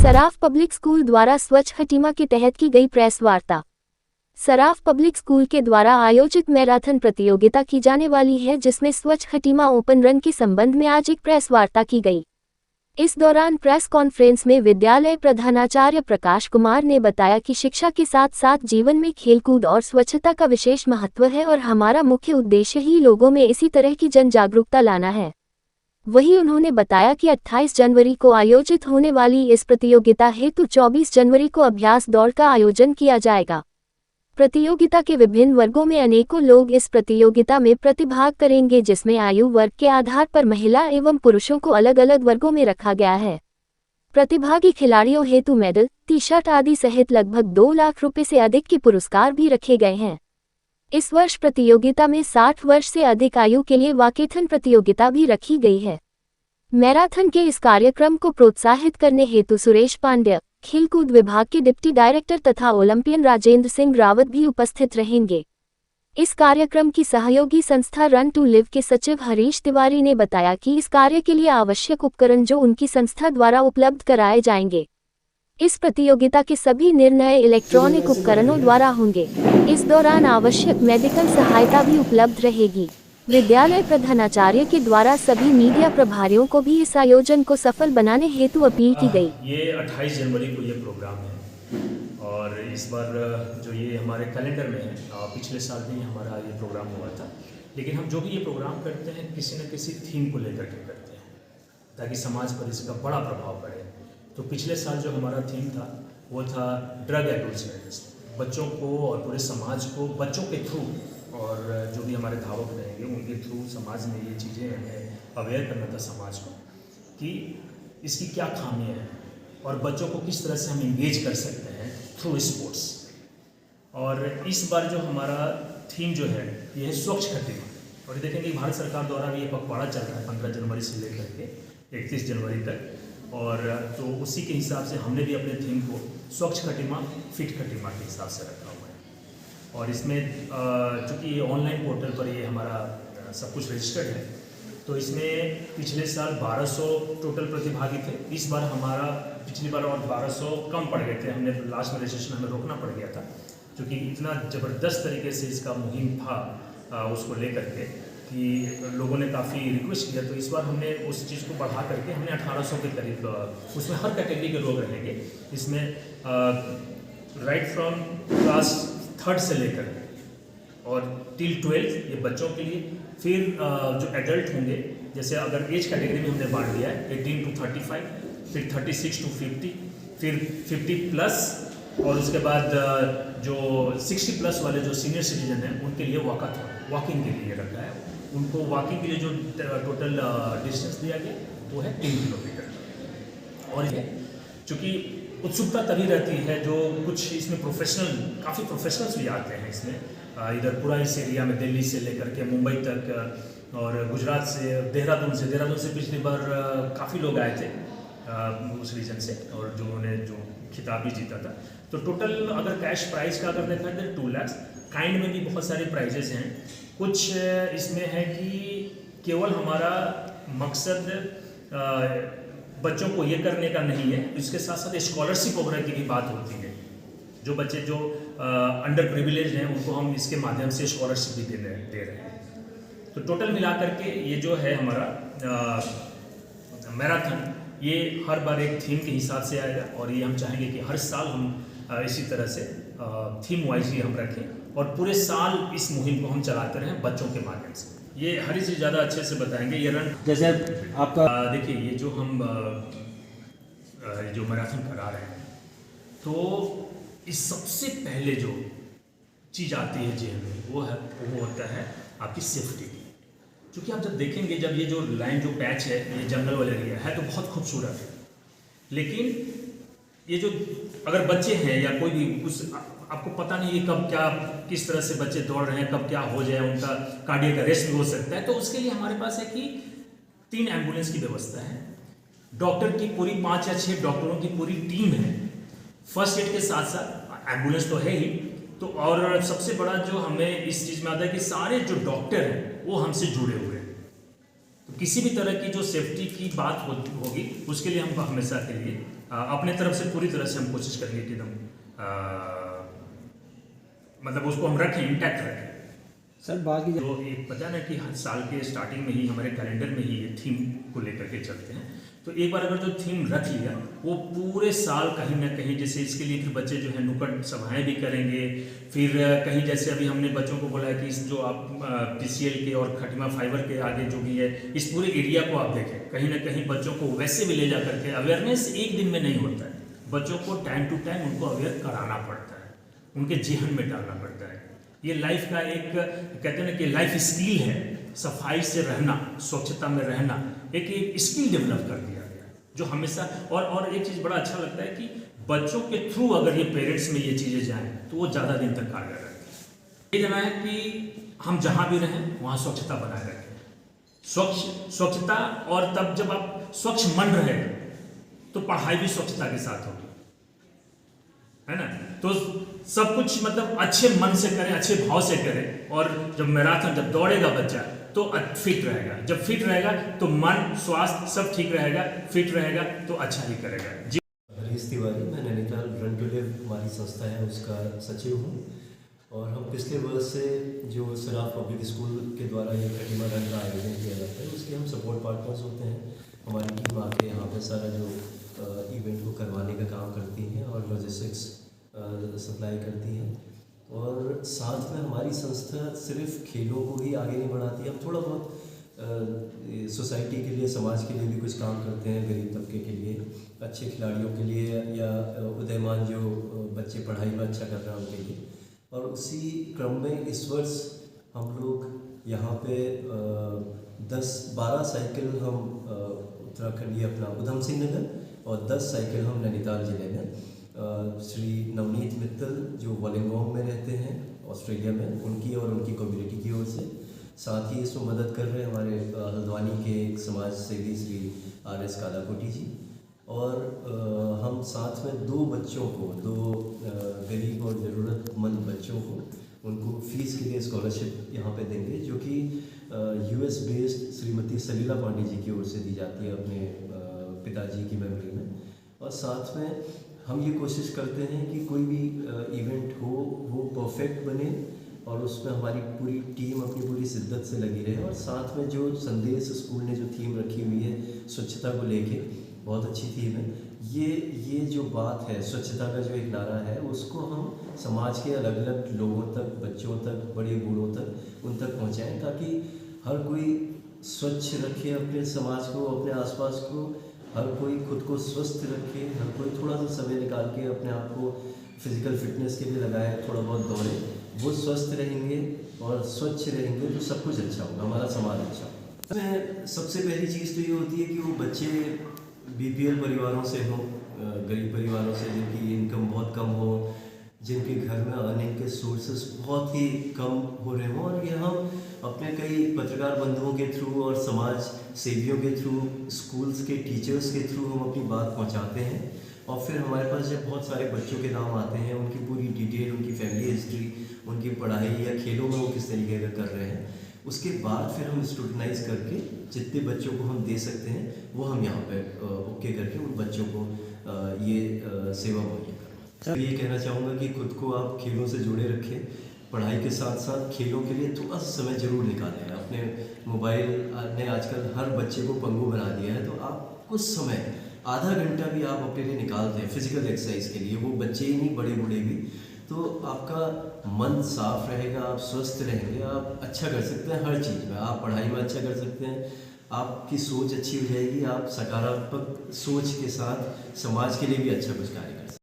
Saraf public school द्वारा स्वच्छ खटीमा के तहत की गई प्रेस वार्ता। सराफ पब्लिक स्कूल के द्वारा आयोजित मैराथन प्रतियोगिता की जाने वाली है, जिसमें स्वच्छ खटीमा ओपन रन के संबंध में आज एक प्रेस वार्ता की गई। इस दौरान प्रेस कॉन्फ्रेंस में विद्यालय प्रधानाचार्य प्रकाश कुमार ने बताया कि शिक्षा के साथ साथ जीवन में खेलकूद और स्वच्छता का विशेष महत्व है और हमारा मुख्य उद्देश्य ही लोगों में इसी तरह की जन जागरूकता लाना है। वहीं उन्होंने बताया कि 28 जनवरी को आयोजित होने वाली इस प्रतियोगिता हेतु 24 जनवरी को अभ्यास दौड़ का आयोजन किया जाएगा। प्रतियोगिता के विभिन्न वर्गों में अनेकों लोग इस प्रतियोगिता में प्रतिभाग करेंगे, जिसमें आयु वर्ग के आधार पर महिला एवं पुरुषों को अलग अलग वर्गों में रखा गया है। प्रतिभागी खिलाड़ियों हेतु मेडल, टी शर्ट आदि सहित लगभग 2 लाख रुपए से अधिक के पुरस्कार भी रखे गए हैं। इस वर्ष प्रतियोगिता में 60 वर्ष से अधिक आयु के लिए वॉकेथन प्रतियोगिता भी रखी गई है। मैराथन के इस कार्यक्रम को प्रोत्साहित करने हेतु सुरेश पांड्य, खेलकूद विभाग के डिप्टी डायरेक्टर तथा ओलंपियन राजेंद्र सिंह रावत भी उपस्थित रहेंगे। इस कार्यक्रम की सहयोगी संस्था रन टू लिव के सचिव हरीश तिवारी ने बताया कि इस कार्य के लिए आवश्यक उपकरण जो उनकी संस्था द्वारा उपलब्ध कराए जाएंगे। इस प्रतियोगिता के सभी निर्णय इलेक्ट्रॉनिक उपकरणों द्वारा होंगे। इस दौरान आवश्यक मेडिकल सहायता भी उपलब्ध रहेगी। विद्यालय प्रधानाचार्य के द्वारा सभी मीडिया प्रभारियों को भी इस आयोजन को सफल बनाने हेतु अपील की गई। ये 28 जनवरी को ये प्रोग्राम है और इस बार जो ये हमारे कैलेंडर में है, पिछले साल भी हमारा ये प्रोग्राम हुआ था, लेकिन हम जो भी ये प्रोग्राम करते हैं किसी न किसी थीम को लेकर के करते हैं ताकि समाज पर इसका बड़ा प्रभाव पड़े। तो पिछले साल जो हमारा थीम था वो था ड्रग एब्यूज अवेयरनेस। बच्चों को और पूरे समाज को बच्चों के थ्रू और जो भी हमारे धावक रहेंगे उनके थ्रू समाज में ये चीज़ें हमें अवेयर करना था समाज को कि इसकी क्या खामियां हैं और बच्चों को किस तरह से हम इंगेज कर सकते हैं थ्रू स्पोर्ट्स। और इस बार जो हमारा थीम जो है ये है स्वच्छ खटीमा, और ये देखेंगे भारत सरकार द्वारा भी ये पखवाड़ा चल रहा है 15 जनवरी से लेकर के 31 जनवरी तक, और तो उसी के हिसाब से हमने भी अपने थीम को स्वच्छ खटीमा फिट खटीमा के हिसाब से रखा हुआ है। और इसमें चूँकि ऑनलाइन पोर्टल पर ये हमारा सब कुछ रजिस्टर्ड है, तो इसमें पिछले साल 1200 टोटल प्रतिभागी थे। इस बार हमारा पिछली बार और 1200 कम पड़ गए थे, हमने लास्ट में रजिस्ट्रेशन हमें रोकना पड़ गया था क्योंकि इतना ज़बरदस्त तरीके से इसका मुहिम था उसको लेकर के कि लोगों ने काफ़ी रिक्वेस्ट किया। तो इस बार हमने उस चीज़ को बढ़ा करके हमने 1800 के करीब, उसमें हर कैटेगरी के लोग रहेंगे। इसमें राइट फ्रॉम क्लास 3rd से लेकर और टिल 12th ये बच्चों के लिए। फिर जो एडल्ट होंगे, जैसे अगर एज कैटेगरी में हमने बांट दिया है 18 to 35, फिर 36 to 50, फिर 50 प्लस, और उसके बाद जो 60 प्लस वाले जो सीनियर सिटीजन हैं उनके लिए वॉकिंग के लिए रखा है। उनको वॉकिंग के लिए जो टोटल डिस्टेंस दिया गया वो है 3 किलोमीटर। और ये चूँकि उत्सुकता तभी रहती है जो कुछ इसमें काफ़ी प्रोफेशनल्स भी आते हैं इसमें, इधर पूरा इस एरिया में दिल्ली से लेकर के मुंबई तक और गुजरात से, देहरादून से पिछली बार काफ़ी लोग आए थे उस रीजन से, और जो उन्होंने जो खिताब भी जीता था। तो टोटल अगर कैश प्राइस का अगर देखा जाए 2 लाख, काइंड में भी बहुत सारे प्राइजेस हैं। कुछ इसमें है कि केवल हमारा मकसद बच्चों को ये करने का नहीं है, इसके साथ साथ स्कॉलरशिप वगैरह की भी बात होती है। जो बच्चे जो अंडर प्रिविलेज हैं उनको हम इसके माध्यम से स्कॉलरशिप भी दे रहे हैं। तो टोटल मिलाकर के ये जो है हमारा मैराथन, ये हर बार एक थीम के हिसाब से आएगा, और ये हम चाहेंगे कि हर साल हम इसी तरह से थीम वाइज ही हम रखें और पूरे साल इस मुहिम को हम चलाते रहें बच्चों के माध्यम से। ये हरी जी ज़्यादा अच्छे से बताएंगे। ये रन जैसे आपका देखिए, ये जो हम जो मैराथन करा रहे हैं, तो इस सबसे पहले जो चीज़ आती है जेल में वो होता है आपकी सेफ्टी। क्योंकि आप जब देखेंगे, जब ये जो लाइन जो पैच है ये जंगल वाला एरिया है तो बहुत खूबसूरत है, लेकिन ये जो अगर बच्चे हैं या कोई भी कुछ आपको पता नहीं है कब क्या किस तरह से बच्चे दौड़ रहे हैं, कब क्या हो जाए, उनका कार्डियक अरेस्ट भी हो सकता है। तो उसके लिए हमारे पास है कि 3 एम्बुलेंस की व्यवस्था है, डॉक्टर की पूरी 5 या 6 डॉक्टरों की पूरी टीम है, फर्स्ट एड के साथ साथ एम्बुलेंस तो है ही। तो और सबसे बड़ा जो हमें इस चीज़ में आता है कि सारे जो डॉक्टर हैं वो हमसे जुड़े हुए हैं। तो किसी भी तरह की जो सेफ्टी की बात होगी उसके लिए हम हमेशा के लिए अपने तरफ से पूरी तरह से हम कोशिश करेंगे कि एकदम मतलब उसको हम रखें, इंटैक्ट रखें। सर बाकी तो एक पता ना कि हर साल के स्टार्टिंग में ही हमारे कैलेंडर में ही ये थीम को लेकर के चलते हैं। तो एक बार अगर जो थीम रख लिया, वो पूरे साल कहीं ना कहीं, जैसे इसके लिए फिर बच्चे जो है नुक्कड़ सभाएं भी करेंगे। फिर कहीं जैसे अभी हमने बच्चों को बोला है कि इस जो आप PCL के और खटीमा फाइबर के आगे जो भी है, इस पूरे एरिया को आप देखें, कहीं ना कहीं बच्चों को वैसे भी ले जा करके अवेयरनेस एक दिन में नहीं होता है, बच्चों को टाइम टू टाइम उनको अवेयर कराना पड़ता है, उनके जेहन में डालना पड़ता है। ये लाइफ का एक कहते हैं ना कि लाइफ स्किल है, सफाई से रहना, स्वच्छता में रहना, एक स्किल डेवलप कर दिया गया जो हमेशा। और एक चीज़ बड़ा अच्छा लगता है कि बच्चों के थ्रू अगर ये पेरेंट्स में ये चीज़ें जाएं तो वो ज़्यादा दिन तक कारगर रहती है। ये जाना है कि हम जहाँ भी रहें वहाँ स्वच्छता बनाए रखें, स्वच्छता। और तब जब आप स्वच्छ मन रहेगा तो पढ़ाई भी स्वच्छता के साथ होगी, है ना। तो सब कुछ मतलब अच्छे मन से करें, अच्छे भाव से करें। और जब मैराथन जब दौड़ेगा बच्चा तो फिट रहेगा, जब फिट रहेगा तो मन स्वास्थ्य सब ठीक रहेगा, फिट रहेगा तो अच्छा ही करेगा। जी हरीश तिवारी, मैं नैनीताल रन टू लिव हमारी संस्था है उसका सचिव हूँ। और हम पिछले वर्ष से जो सराफ पब्लिक स्कूल के द्वारा ये खटीमा रन का आयोजन किया जाता है उसके हम सपोर्ट पार्टनर्स होते हैं। हमारी टीम आके यहाँ पे सारा जो इवेंट को करवाने का काम करती हैं और लॉजिस्टिक्स सप्लाई करती हैं। और साथ में हमारी संस्था सिर्फ खेलों को ही आगे नहीं बढ़ाती, हम थोड़ा बहुत सोसाइटी के लिए, समाज के लिए भी कुछ काम करते हैं, गरीब तबके के लिए, अच्छे खिलाड़ियों के लिए या उदयमान जो बच्चे पढ़ाई में अच्छा कर रहे हैं उनके लिए। और उसी क्रम में इस वर्ष हम लोग यहाँ पे 10-12 साइकिल हम उत्तराखंड, ये अपना उधम सिंह नगर, और 10 साइकिल हम नैनीताल ज़िले में श्री नवनीत मित्तल जो वॉलिंगोंग में रहते हैं ऑस्ट्रेलिया में, उनकी और उनकी कम्युनिटी की ओर से। साथ ही इसमें मदद कर रहे हैं हमारे हल्द्वानी के एक समाज सेवी श्री RS कालाकोटी जी। और हम साथ में 2 बच्चों को, 2 गरीब और ज़रूरतमंद बच्चों को, उनको फ़ीस के लिए स्कॉलरशिप यहाँ पे देंगे, जो कि US बेस्ड श्रीमती सलीला पांडे जी की ओर से दी जाती है अपने पिताजी की मेमोरी में। और साथ में हम ये कोशिश करते हैं कि कोई भी इवेंट हो वो परफेक्ट बने और उसमें हमारी पूरी टीम अपनी पूरी शिद्दत से लगी रहे। और साथ में जो संदेश स्कूल ने जो थीम रखी हुई है स्वच्छता को लेके, बहुत अच्छी थीम है। ये जो बात है स्वच्छता का जो एक नारा है, उसको हम समाज के अलग अलग लोगों तक, बच्चों तक, बड़े बूढ़ों तक, उन तक पहुँचाएँ, ताकि हर कोई स्वच्छ रखे अपने समाज को, अपने आसपास को, हर कोई खुद को स्वस्थ रखे, हर कोई थोड़ा सा समय निकाल के अपने आप को फिजिकल फिटनेस के लिए लगाए, थोड़ा बहुत दौड़े। वो स्वस्थ रहेंगे और स्वच्छ रहेंगे तो सब कुछ अच्छा होगा, हमारा समाज अच्छा होगा। इसमें सबसे पहली चीज़ तो ये होती है कि वो बच्चे BPL परिवारों से हों, गरीब परिवारों से जिनकी इनकम बहुत कम हो, जिनके घर में अर्निंग के सोर्सेस बहुत ही कम हो रहे हों। और ये हम अपने कई पत्रकार बंधुओं के थ्रू और समाज सेवियों के थ्रू, स्कूल्स के टीचर्स के थ्रू हम अपनी बात पहुंचाते हैं। और फिर हमारे पास जब बहुत सारे बच्चों के नाम आते हैं, उनकी पूरी डिटेल, उनकी फैमिली हिस्ट्री, उनकी पढ़ाई या खेलों में वो किस तरीके का कर रहे हैं, उसके बाद फिर हम स्क्रूटनाइज करके जितने बच्चों को हम दे सकते हैं वो हम यहाँ पे ओके करके उन बच्चों को ये सेवा मुहैया करें। ये कहना चाहूँगा कि खुद को आप खेलों से जुड़े रखें, पढ़ाई के साथ साथ खेलों के लिए थोड़ा सा समय जरूर निकालें। अपने मोबाइल ने आजकल हर बच्चे को पंगु बना दिया है, तो आप कुछ समय, आधा घंटा भी आप अपने लिए निकालते हैं फिजिकल एक्सरसाइज के लिए, वो बच्चे ही नहीं बड़े बूढ़े भी, तो आपका मन साफ रहेगा, आप स्वस्थ रहेंगे, आप अच्छा कर सकते हैं हर चीज़ में। आप पढ़ाई में अच्छा कर सकते हैं, आपकी सोच अच्छी हो जाएगी, आप सकारात्मक सोच के साथ समाज के लिए भी अच्छा कुछ कार्य कर सकते हैं।